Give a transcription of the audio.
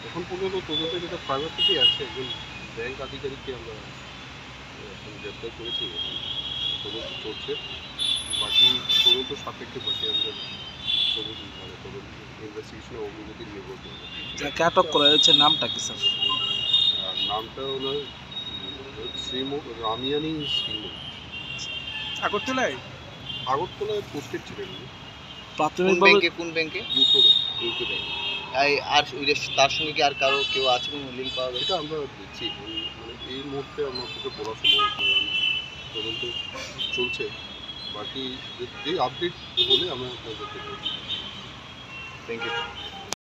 এখন পর্যন্ত তদন্তে যেটা প্রাইভেট থেকেই আছে একজন ব্যাংক আধিকারিককে আমরা এখন গ্রেপ্তার করেছি, তদন্ত চলছে। বাকি তদন্ত সাপেক্ষে বাকি আমাদের ইনভেস্টিগেশনে অগ্রগতি নির্ভর করবে। যাকে আটক করা হয়েছে নামটা কি স্যার? নামটা হলো রামিয়ানি শ্রীমু। আগরতলায় পোস্টেড ছিলেন। প্রাথমিকভাবে কোন ব্যাংকে? UCO bank. আর তার সঙ্গে কি আর কেউ আছে কোনো লিঙ্ক পাওয়া গেছে? এটা আমরা দেখছি, মানে এই মুহূর্তে আমার পক্ষে বলা সম্ভব নয়, তদন্ত চলছে। বাকি যে আপডেট বলে আমরা আপনাদেরকে। Thank you.